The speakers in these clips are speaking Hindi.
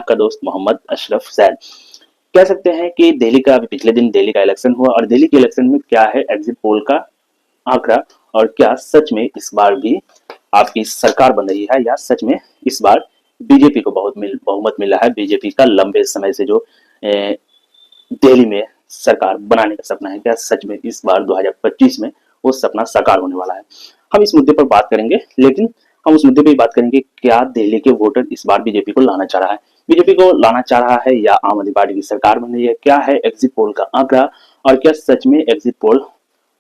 आपका दोस्त मोहम्मद अशरफ जैद। कह सकते हैं कि दिल्ली का अभी पिछले दिन दिल्ली का इलेक्शन हुआ और दिल्ली के इलेक्शन में क्या है एग्जिट पोल का आंकड़ा और क्या सच में इस बार भी आपकी सरकार बन रही है या सच में इस बार बीजेपी को बहुमत मिला है। बीजेपी का लंबे समय से जो दिल्ली में सरकार बनाने का सपना है, क्या सच में इस बार 2025 में वो सपना साकार होने वाला है। हम इस मुद्दे पर बात करेंगे, लेकिन हम उस मुद्दे पर बात करेंगे क्या दिल्ली के वोटर इस बार बीजेपी को लाना चाह रहा है, बीजेपी को लाना चाह रहा है या आम आदमी पार्टी की सरकार बन रही है, क्या है एग्जिट पोल का आंकड़ा और क्या सच में एग्जिट पोल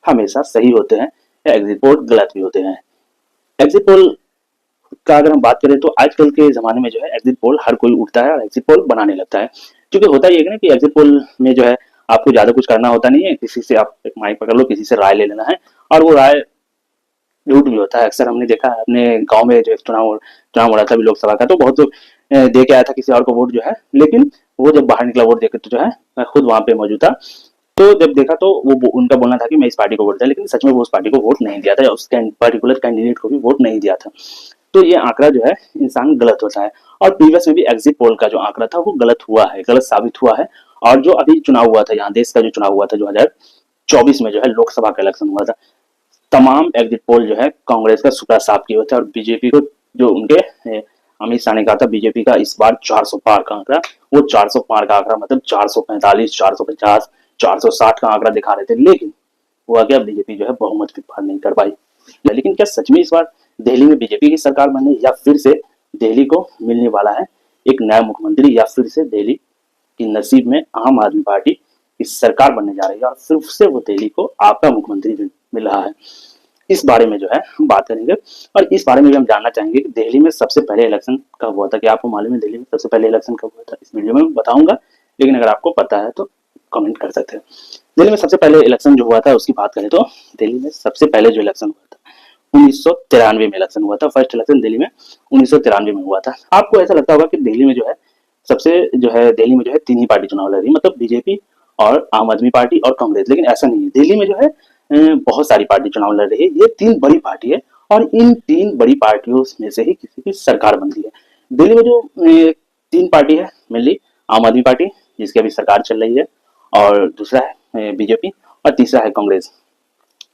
हमेशा सही होते हैं या एग्जिट पोल गलत भी होते हैं। एग्जिट पोल का अगर हम बात करें तो आजकल के जमाने में जो है एग्जिट पोल हर कोई उठता है और एग्जिट पोल बनाने लगता है। क्योंकि होता ही है ना कि एग्जिट पोल में जो है आपको ज्यादा कुछ करना होता नहीं है, किसी से आप एक माइक पकड़ लो, किसी से राय ले लेना है और वो राय झूठ भी होता है। अक्सर हमने देखा है अपने गांव में जो एक चुनाव हो रहा था अभी लोकसभा का, तो बहुत लोग दे के आया था किसी और को वोट जो है, लेकिन वो जब बाहर निकला वोट देकर तो जो है मैं खुद वहां पे मौजूद था, तो जब देखा तो वो उनका बोलना था कि मैं इस पार्टी को वोट दिया, लेकिन सच में वो उस पार्टी को वोट नहीं दिया था या उस पर्टिकुलर कैंडिडेट को भी वोट नहीं दिया था। तो ये आंकड़ा जो है इंसान गलत होता है और प्रीवियस में भी एग्जिट पोल का जो आंकड़ा था वो गलत हुआ है, गलत साबित हुआ है। और जो अभी चुनाव हुआ था, यहाँ देश का जो चुनाव हुआ था 2024 में जो है लोकसभा का इलेक्शन हुआ था, तमाम एग्जिट पोल जो है कांग्रेस का सुपड़ा साफ किए हुए थे और बीजेपी को जो उनके अमित शाह ने कहा था बीजेपी का इस बार 400 पार का आंकड़ा, वो 400 पार का आंकड़ा मतलब 445, 450, 460 का आंकड़ा दिखा रहे थे, लेकिन हुआ क्या, बीजेपी जो है बहुमत भी पार नहीं कर पाई। लेकिन क्या सच में इस बार दिल्ली में बीजेपी की सरकार बनने या फिर से दिल्ली को मिलने वाला है एक नया मुख्यमंत्री या फिर से दिल्ली की नसीब में आम आदमी पार्टी की सरकार बनने जा रही है और फिर से वो दिल्ली को आपका मुख्यमंत्री मिल रहा है। इस बारे में जो है हम बात करेंगे और इस बारे में भी हम जानना चाहेंगे कि दिल्ली में सबसे पहले इलेक्शन कब हुआ था। क्या आपको मालूम है दिल्ली में सबसे पहले इलेक्शन कब हुआ था? इस वीडियो में बताऊंगा, लेकिन अगर आपको पता है तो कमेंट कर सकते हैं। दिल्ली में सबसे पहले इलेक्शन जो हुआ था उसकी बात करें तो दिल्ली में सबसे पहले जो इलेक्शन हुआ था 1993 में इलेक्शन हुआ था। फर्स्ट इलेक्शन दिल्ली में 1993 में हुआ था। आपको ऐसा लगता होगा कि दिल्ली में जो है दिल्ली में जो है तीन ही पार्टी चुनाव लड़ रही, मतलब बीजेपी और आम आदमी पार्टी और कांग्रेस, लेकिन ऐसा नहीं है। दिल्ली में जो है बहुत सारी पार्टी चुनाव लड़ रही है। ये तीन बड़ी पार्टी है और इन तीन बड़ी पार्टियों में से ही किसी की सरकार बनती है। दिल्ली में जो तीन पार्टी है, मेनली आम आदमी पार्टी जिसकी अभी सरकार चल रही है, और दूसरा है बीजेपी और तीसरा है कांग्रेस।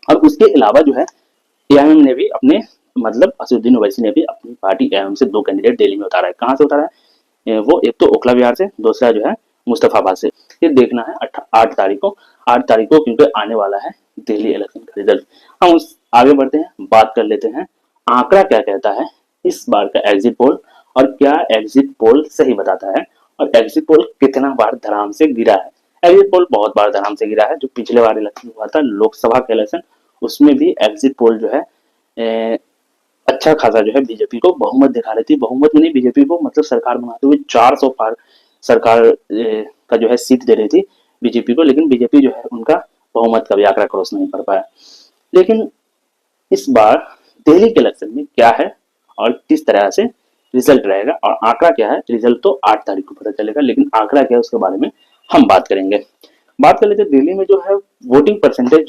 और उसके अलावा जो है एआईएम ने भी अपने मतलब असदुद्दीन ओवैसी ने भी अपनी पार्टी एआईएम से दो कैंडिडेट दिल्ली में उतारा है। कहाँ से उतारा है? वो एक तो ओखला विहार से, दूसरा जो है मुस्तफाबाद से। ये देखना है 8 तारीख को, 8 तारीख को, क्योंकि आने वाला है दिल्ली इलेक्शन का रिजल्ट। हम उस आगे बढ़ते हैं, बात कर लेते हैं आंकड़ा क्या कहता है इस बार का एग्जिट पोल और क्या एग्जिट पोल सही बताता है और एग्जिट पोल कितना बार धराम से गिरा है। एग्जिट पोल बहुत बार धराम से गिरा है। जो पिछले बार इलेक्शन हुआ था लोकसभा का इलेक्शन, उसमें भी एग्जिट पोल जो है अच्छा खासा जो है बीजेपी को बहुमत दिखा रही थी। बहुमत में नहीं, बीजेपी को मतलब सरकार बनाते हुए 400 पार सरकार का जो है सीट दे रही थी बीजेपी को, लेकिन बीजेपी जो है उनका बहुमत का भी आंकड़ा क्रॉस नहीं कर पाया। लेकिन इस बार दिल्ली के इलेक्शन में क्या है और किस तरह से रिजल्ट रहेगा और आंकड़ा क्या है, रिजल्ट तो 8 तारीख को पता चलेगा, लेकिन आंकड़ा क्या है उसके बारे में हम बात करेंगे। बात कर लेते हैं दिल्ली में जो है वोटिंग परसेंटेज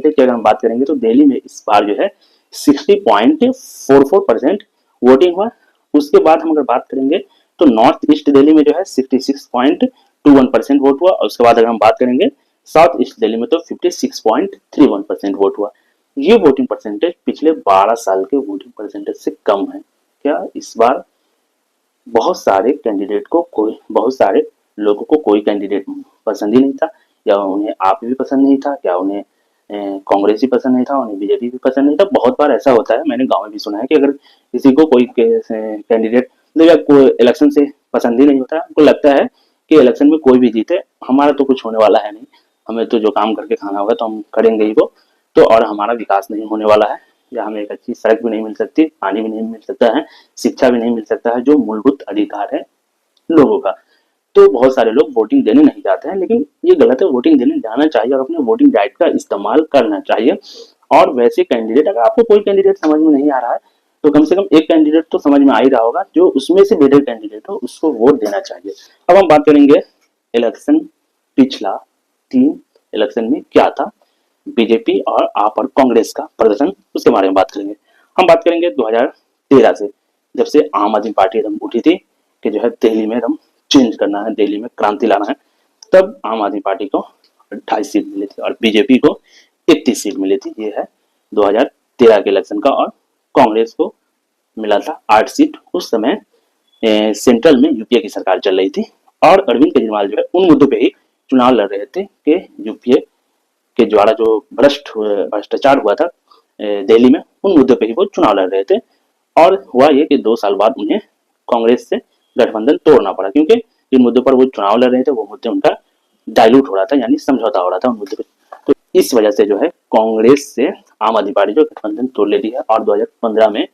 की अगर हम बात करेंगे तो दिल्ली में इस बार जो है 60.44% वोटिंग हुआ। उसके बाद हम अगर बात करेंगे तो नॉर्थ ईस्ट दिल्ली में जो है 66.21% वोट हुआ और उसके बाद अगर हम बात करेंगे साउथ ईस्ट दिल्ली में तो 56.31% वोट हुआ। ये वोटिंग परसेंटेज पिछले 12 साल के वोटिंग परसेंटेज से कम है। क्या इस बार बहुत सारे लोगों को कोई कैंडिडेट पसंद ही नहीं था, या उन्हें आप भी पसंद नहीं था, क्या उन्हें कांग्रेस भी पसंद नहीं था, उन्हें बीजेपी भी पसंद नहीं था। बहुत बार ऐसा होता है, मैंने गांव में भी सुना है कि अगर किसी को कोई कैंडिडेट मतलब इलेक्शन से पसंद ही नहीं होता, उनको लगता है कि इलेक्शन में कोई भी जीते हमारा तो कुछ होने वाला है नहीं, हमें तो जो काम करके खाना होगा तो हम करेंगे ही वो, तो और हमारा विकास नहीं होने वाला है, या हमें एक अच्छी सड़क भी नहीं मिल सकती, पानी भी नहीं मिल सकता है, शिक्षा भी नहीं मिल सकता है, जो मूलभूत अधिकार है लोगों का। तो बहुत सारे लोग वोटिंग देने नहीं जाते हैं, लेकिन ये गलत है। वोटिंग देने जाना चाहिए और अपने वोटिंग राइट का इस्तेमाल करना चाहिए। और वैसे कैंडिडेट, अगर आपको कोई कैंडिडेट समझ में नहीं आ रहा है तो कम से कम एक कैंडिडेट तो समझ में आ ही रहा होगा, जो उसमें से बेटर कैंडिडेट हो उसको वोट देना चाहिए। अब हम बात करेंगे इलेक्शन पिछला 3 इलेक्शन में क्या था, बीजेपी और आप और कांग्रेस का प्रदर्शन, उसके बारे में बात करेंगे। हम बात करेंगे 2013 से, जब से आम आदमी पार्टी एकदम उठी थी, कि जो है दिल्ली में एकदम चेंज करना है, दिल्ली में क्रांति लाना है, तब आम आदमी पार्टी को 28 सीट मिली थी और बीजेपी को 31 सीट मिली थी। ये है 2013 के इलेक्शन का। और कांग्रेस को मिला था 8 सीट। उस समय सेंट्रल में यूपीए की सरकार चल रही थी और अरविंद केजरीवाल जो है उन मुद्दों पे ही चुनाव लड़ रहे थे कि यूपीए के द्वारा जो भ्रष्टाचार हुआ था दिल्ली में, उन मुद्दों पे ही वो चुनाव लड़ रहे थे। और हुआ ये कि 2 साल बाद उन्हें कांग्रेस से गठबंधन तोड़ना पड़ा, क्योंकि जिन मुद्दों पर वो चुनाव लड़ रहे थे वो मुद्दे उनका डाइल्यूट हो रहा था, यानी समझौता हो रहा था उन मुद्दों पे। तो इस वजह से जो है कांग्रेस से आम आदमी पार्टी जो गठबंधन तोड़ लेती है और 2015 में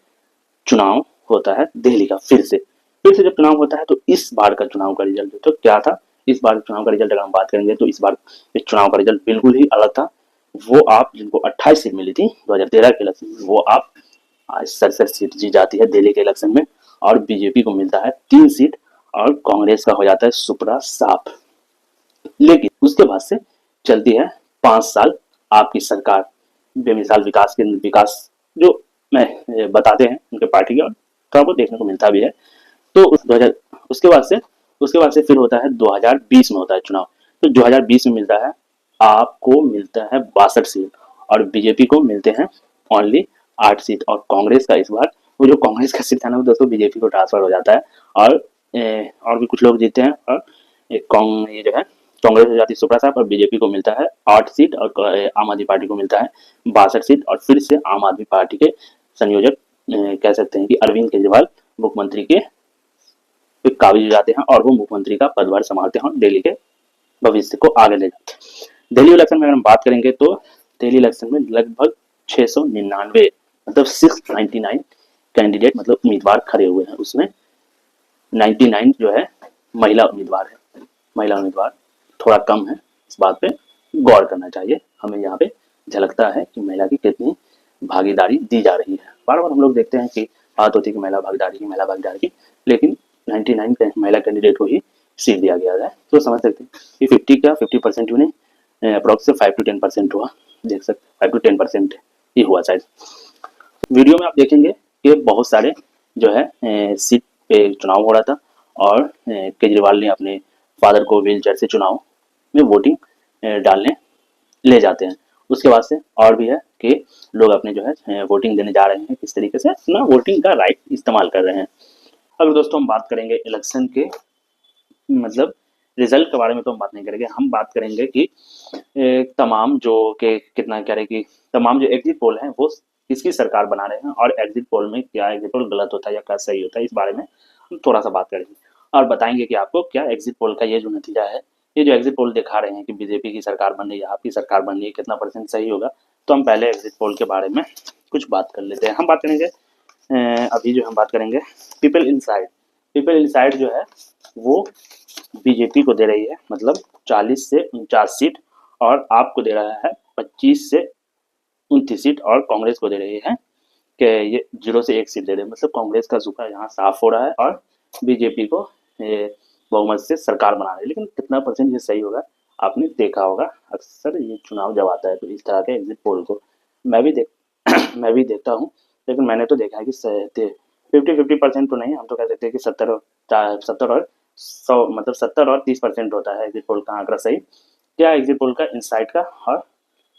चुनाव होता है दिल्ली का। फिर से जब चुनाव होता है तो इस बार का चुनाव का रिजल्ट तो क्या था। इस बार चुनाव का रिजल्ट अगर हम बात करेंगे तो इस बार इस चुनाव का रिजल्ट बिल्कुल ही अलग था। वो आप जिनको 28 सीट मिली थी 2013 के इलेक्शन में, वो आप आज 67 सीट जीत जाती है दिल्ली के इलेक्शन में और बीजेपी को मिलता है 3 सीट और कांग्रेस का हो जाता है सुपड़ा साफ। लेकिन उसके बाद से चलती है 5 साल आपकी सरकार बेमिसाल विकास जो मैं बताते हैं उनके पार्टी के, और थोड़ा बहुत देखने को मिलता भी है। तो उस 2000 उसके बाद से फिर होता है 2020 में होता है चुनाव। तो 2020 में मिलता है आपको मिलता है 62 सीट और बीजेपी को मिलते हैं ओनली 8 सीट। और कांग्रेस का इस बार वो जो कांग्रेस का सीट था ना वो दोस्तों बीजेपी को ट्रांसफर हो जाता है और भी कुछ लोग जीते हैं और ये जो है कांग्रेस हो जाती है सुपड़ा साहब और बीजेपी को मिलता है 8 सीट और आम आदमी पार्टी को मिलता है 62 सीट। और फिर से आम आदमी पार्टी के संयोजक कह सकते हैं कि अरविंद केजरीवाल मुख्यमंत्री के काबिज हो जाते हैं और वो मुख्यमंत्री का पदभार संभालते हैं और दिल्ली के भविष्य को आगे ले जाते हैं। दिल्ली इलेक्शन में अगर हम बात करेंगे तो दिल्ली इलेक्शन में लगभग 699 मतलब 699 कैंडिडेट मतलब उम्मीदवार खड़े हुए हैं। उसमें 99 जो है महिला उम्मीदवार है। महिला उम्मीदवार थोड़ा कम है, इस बात पे गौर करना चाहिए। हमें यहाँ पे झलकता है कि महिला की कितनी भागीदारी दी जा रही है। बार बार हम लोग देखते हैं कि बात होती है कि महिला भागीदारी की, लेकिन 99 महिला कैंडिडेट को ही सीट दिया गया है। तो समझ सकते हैं कि 50% क्यों नहीं, अप्रोक्स से 5 to 10% हुआ। देख सकते 5 to 10% ही हुआ शायद। वीडियो में आप देखेंगे कि बहुत सारे जो है सीट पे चुनाव हो रहा था और केजरीवाल ने अपने फादर को व्हील चेयर से चुनाव में वोटिंग डालने ले जाते हैं। उसके बाद से और भी है कि लोग अपने जो है वोटिंग देने जा रहे हैं, किस तरीके से अपना वोटिंग का राइट इस्तेमाल कर रहे हैं। अगर दोस्तों हम बात करेंगे इलेक्शन के मतलब रिजल्ट के बारे में तो हम बात नहीं करेंगे, हम बात करेंगे कि तमाम जो के कितना कह रहे कि तमाम जो एग्जिट पोल हैं वो किसकी सरकार बना रहे हैं और एग्जिट पोल में क्या एग्जिट पोल गलत होता है या क्या सही होता है, इस बारे में हम थोड़ा सा बात करेंगे और बताएंगे कि आपको क्या एग्जिट पोल का ये जो नतीजा है, ये जो एग्जिट पोल दिखा रहे हैं कि बीजेपी की सरकार बन रही है, आपकी सरकार बन रही है, कितना % सही होगा। तो हम पहले एग्जिट पोल के बारे में कुछ बात कर लेते हैं। हम बात करेंगे अभी जो हम बात करेंगे पीपल इनसाइड जो है वो बीजेपी को दे रही है मतलब 40 से 49 सीट और आपको दे रहा है 25 से 29 सीट और कांग्रेस को दे रही है कि ये 0 से 1 सीट दे रहे हैं। मतलब कांग्रेस का जुका यहाँ साफ हो रहा है और बीजेपी को बहुमत से सरकार बना रही है। लेकिन कितना % ये सही होगा आपने देखा होगा, अक्सर ये चुनाव जब आता है तो इस तरह के एग्जिट पोल को मैं भी देखता हूँ, लेकिन मैंने तो देखा है कि 50% तो नहीं, हम तो कह सकते हैं कि 70 और 100 मतलब 70 और 30% होता है एग्जिट पोल का आंकड़ा सही। क्या एग्जिट पोल का इनसाइड का और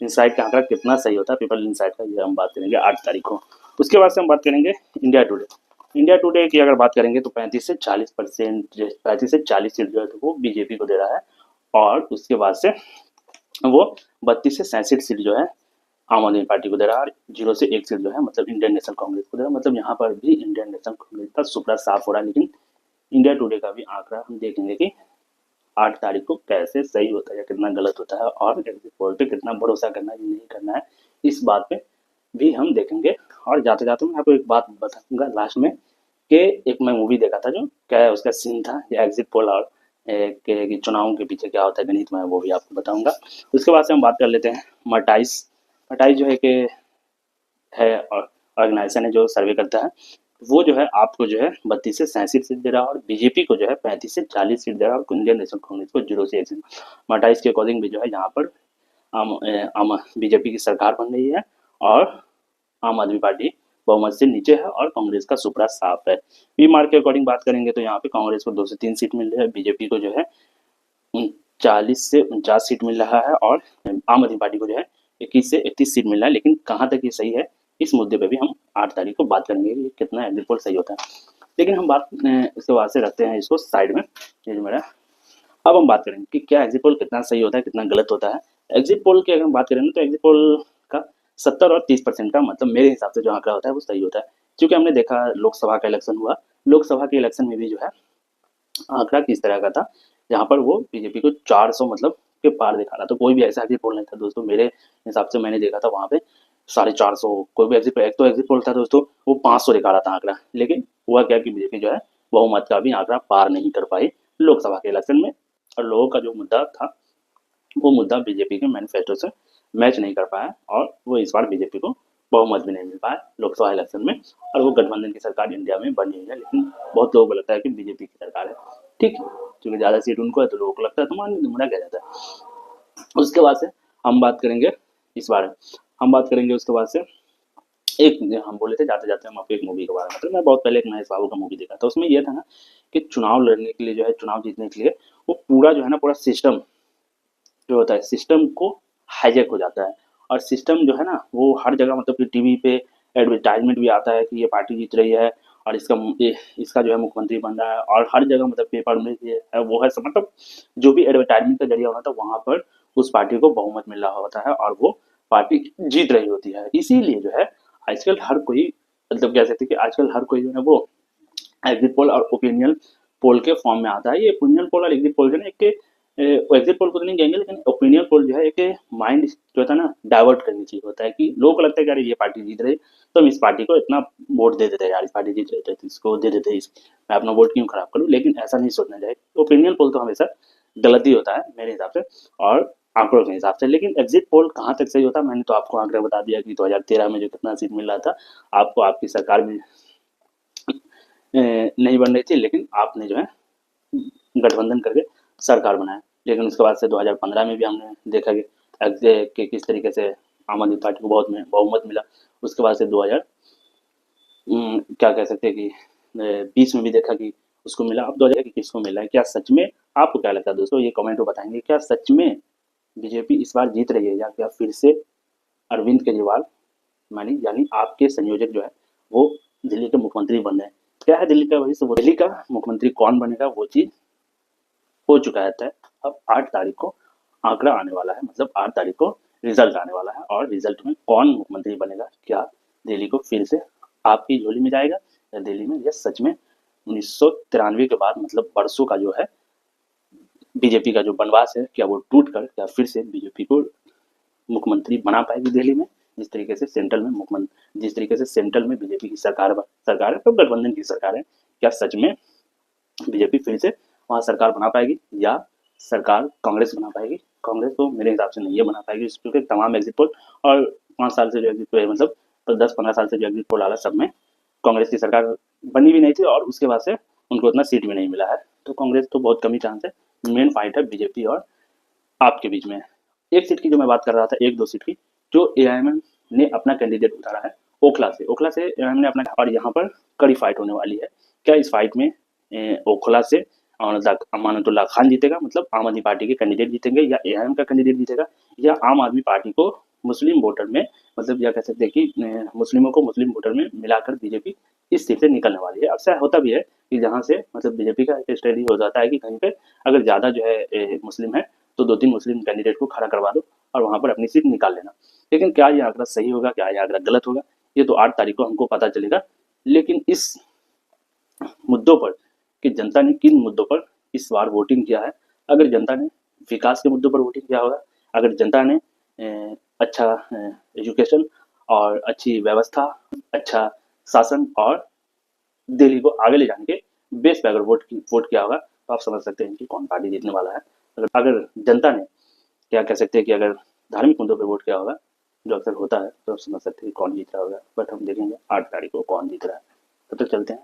इनसाइड का आंकड़ा कितना सही होता है पीपल इनसाइड का, ये हम बात करेंगे 8 तारीख को। उसके बाद से हम बात करेंगे इंडिया टुडे की अगर बात करेंगे तो 35 से 40 सीट जो है तो वो बीजेपी को दे रहा है और उसके बाद से वो 32 से 67 सीट जो है आम आदमी पार्टी को दे रहा है और 0 से 1 सीट जो है मतलब इंडियन नेशनल कांग्रेस को दे रहा है। मतलब यहाँ पर भी इंडियन नेशनल कांग्रेस का सुपड़ा साफ हो रहा है। लेकिन इंडिया टुडे का भी आंकड़ा हम देखेंगे कि 8 तारीख को कैसे सही होता है या कितना गलत होता है और एग्जिट पोल पे कितना भरोसा करना है या नहीं करना है, इस बात पे भी हम देखेंगे। और जाते जाते मैं आपको एक बात बताऊंगा लास्ट में कि एक मैं मूवी देखा था जो क्या उसका सीन था या एग्जिट पोल और कि चुनाव के पीछे क्या होता है गणित में, वो भी आपको बताऊंगा। उसके बाद से हम बात कर लेते हैं मटाइस जो है कि है ऑर्गेनाइजेशन है जो सर्वे करता है, वो जो है आपको जो है 32 से 67 सीट दे रहा है और बीजेपी को जो है 35 से 40 सीट दे रहा है और इंडियन नेशनल कांग्रेस को 0 से 1 सीट। मटाइस के अकॉर्डिंग भी जो है यहाँ पर आम बीजेपी की सरकार बन रही है और आम आदमी पार्टी बहुमत से नीचे है और कांग्रेस का सुपड़ा साफ है। पी मार्क के अकॉर्डिंग बात करेंगे तो यहाँ पे कांग्रेस को 2 से 3 सीट मिल रही है, बीजेपी को जो है 40 से 49 सीट मिल रहा है और आम आदमी पार्टी को जो है 21 से 31 सीट मिल रहा है। लेकिन कहाँ तक ये सही है, इस मुद्दे पे भी हम 8 तारीख को बात करेंगे कि कितना एग्जिट पोल सही होता है। लेकिन हम बात इसके बाद से रखते हैं इसको साइड में, ये जो मेरा। अब हम बात करेंगे कि क्या एग्जिट पोल कितना सही होता है, कितना गलत होता है। एग्जिट पोल की अगर हम बात करें ना, तो एग्जिट पोल का 70 और 30% का मतलब मेरे हिसाब से जो आंकड़ा होता है वो सही होता है। क्योंकि हमने देखा लोकसभा का इलेक्शन हुआ, लोकसभा के इलेक्शन में भी जो है आंकड़ा किस तरह का था, जहाँ पर वो बीजेपी को 400 मतलब के पार दिखा रहा था। कोई भी ऐसा एग्जिट पोल नहीं था दोस्तों, मेरे हिसाब से मैंने देखा था वहाँ पे 450, कोई भी एग्जिट एक तो एग्जिट पोल था दोस्तों वो 500 दिखा रहा था आंकड़ा। लेकिन हुआ क्या कि बीजेपी जो है बहुमत का भी आंकड़ा पार नहीं कर पाई लोकसभा के इलेक्शन में, और लोगों का जो मुद्दा था वो मुद्दा बीजेपी के मैनिफेस्टो से मैच नहीं कर पाया, और वो इस बार बीजेपी को बहुमत भी नहीं मिल पाया लोकसभा इलेक्शन में, और वो गठबंधन की सरकार इंडिया में बनी हुई है। लेकिन बहुत लोगों को लगता है कि बीजेपी की सरकार है, ठीक है, क्योंकि ज़्यादा सीट उनको है तो लोगों को लगता है तो मान कह जाता है। उसके बाद से हम बात करेंगे इस बार, हम बात करेंगे उसके बाद से एक, हम बोले थे जाते जाते हम आपको एक मूवी के बारे में, मतलब मैं बहुत पहले एक महेश बाबू का मूवी देखा था, उसमें ये था ना कि चुनाव लड़ने के लिए जो है, चुनाव जीतने के लिए वो पूरा जो है ना, पूरा सिस्टम जो होता है, सिस्टम को हाईजैक हो जाता है। और सिस्टम जो है ना वो हर जगह, मतलब कि टीवी पे एडवर्टाइजमेंट भी आता है कि ये पार्टी जीत रही है और इसका जो है मुख्यमंत्री बन रहा है, और हर जगह मतलब पेपर में ये है वो है सब, मतलब जो भी एडवर्टाइजमेंट का जरिया होता है वहां पर उस पार्टी को बहुमत मिल रहा होता है और वो पार्टी जीत रही होती है। इसीलिए जो है आजकल हर कोई, मतलब कह सकते हैं कि आजकल हर कोई जो है वो एग्जिट पोल और ओपिनियन पोल के फॉर्म में आता है। ये ओपिनियन पोल और एग्जिट पोल जो है ना, एक एग्जिट पोल को तो नहीं कहेंगे, लेकिन ओपिनियन पोल जो है एक माइंड जो होता है ना डाइवर्ट करने चाहिए होता है, कि लोगों को लगता है कि अरे ये पार्टी जीत रही है तो हम इस पार्टी को इतना वोट दे देते हैं, यार इस पार्टी जीत रही है तो इसको दे देते हैं, मैं अपना वोट क्यों खराब करूँ। लेकिन ऐसा नहीं सोचना चाहिए, ओपिनियन पोल तो हमेशा गलत ही होता है मेरे हिसाब से और आंकड़ों के हिसाब से। लेकिन एग्जिट पोल कहाँ तक सही होता है, मैंने तो आपको आंकड़ा बता दिया कि 2013 में जो कितना सीट मिल रहा था आपको, आपकी सरकार में नहीं बन रही थी, लेकिन आपने जो है गठबंधन करके सरकार बनाया। लेकिन उसके बाद से 2015 में भी हमने देखा कि किस तरीके से आम आदमी पार्टी को बहुमत मिला। उसके बाद से 2000 क्या कह सकते हैं कि 20 में भी देखा कि उसको मिला, अब 2000 किसको मिला है। क्या सच में, आपको क्या लगता है दोस्तों, ये कमेंट में बताएंगे, क्या सच में बीजेपी इस बार जीत रही है, या क्या फिर से अरविंद केजरीवाल यानी आपके संयोजक जो है वो दिल्ली के मुख्यमंत्री बन रहे हैं। क्या है दिल्ली का भविष्य, वो दिल्ली का मुख्यमंत्री कौन बनेगा वो चीज हो चुका है तय। अब 8 तारीख को आंकड़ा आने वाला है, मतलब 8 तारीख को रिजल्ट आने वाला है, और रिजल्ट में कौन मुख्यमंत्री बनेगा, क्या दिल्ली को फिर से आपकी झोली में जाएगा, या दिल्ली में यह सच में 1993 के बाद, मतलब बरसों का जो है बीजेपी का जो बनवास है, क्या वो टूट कर क्या फिर से बीजेपी को मुख्यमंत्री बना पाएगी दिल्ली में। जिस तरीके से सेंट्रल में बीजेपी की सरकार है, तो गठबंधन की सरकार है, क्या सच में बीजेपी फिर से वहाँ सरकार बना पाएगी, या सरकार कांग्रेस बना पाएगी। कांग्रेस तो मेरे हिसाब से नहीं है बना पाएगी, क्योंकि तमाम एग्जिट पोल और 5 साल से जो एग्जिट पोल, मतलब 10-15 साल से जो एग्जिट पोल आ रहा, सब में कांग्रेस की सरकार बनी भी नहीं थी, और उसके बाद से उनको उतना सीट भी नहीं मिला है। तो कांग्रेस तो बहुत कम ही चांस है। मेन फाइट है बीजेपी और आपके बीच में। एक सीट की जो मैं बात कर रहा था, 1-2 सीट की, जो एआईएमएम ने अपना कैंडिडेट उतारा है ओखला से एआईएमएम ने अपना, और यहाँ पर कड़ी फाइट होने वाली है। क्या इस फाइट में ओखला से अमानतुल्लाह खान जीतेगा, मतलब आम आदमी पार्टी के कैंडिडेट जीतेंगे, या एआईएम का कैंडिडेट जीतेगा, या आम आदमी पार्टी को मुस्लिम वोटर में, मतलब यह कह सकते हैं कि मुस्लिमों को मुस्लिम वोटर में मिलाकर बीजेपी इस सीट से निकलने वाली है। अक्सर होता भी है कि जहाँ से मतलब बीजेपी का एक स्ट्रेटजी हो जाता है कि कहीं पे अगर ज़्यादा जो है मुस्लिम है तो 2-3 मुस्लिम कैंडिडेट को खड़ा करवा दो और वहाँ पर अपनी सीट निकाल लेना। लेकिन क्या ये आंकड़ा सही होगा, क्या ये आंकड़ा गलत होगा, ये तो 8 तारीख को हमको पता चलेगा। लेकिन इस मुद्दों पर कि जनता ने किन मुद्दों पर इस बार वोटिंग किया है, अगर जनता ने विकास के मुद्दों पर वोटिंग किया होगा, अगर जनता ने अच्छा एजुकेशन और अच्छी व्यवस्था, अच्छा शासन और दिल्ली को आगे ले जाने के बेस पे अगर वोट किया होगा, तो आप समझ सकते हैं कि कौन पार्टी जीतने वाला है। अगर जनता ने, क्या कह सकते हैं कि अगर धार्मिक मुद्दों पर वोट किया होगा, जो अक्सर होता है, तो आप समझ सकते हैं कि कौन जीत रहा होगा। बट हम देखेंगे 8 तारीख को कौन जीत रहा है। तब तक चलते हैं।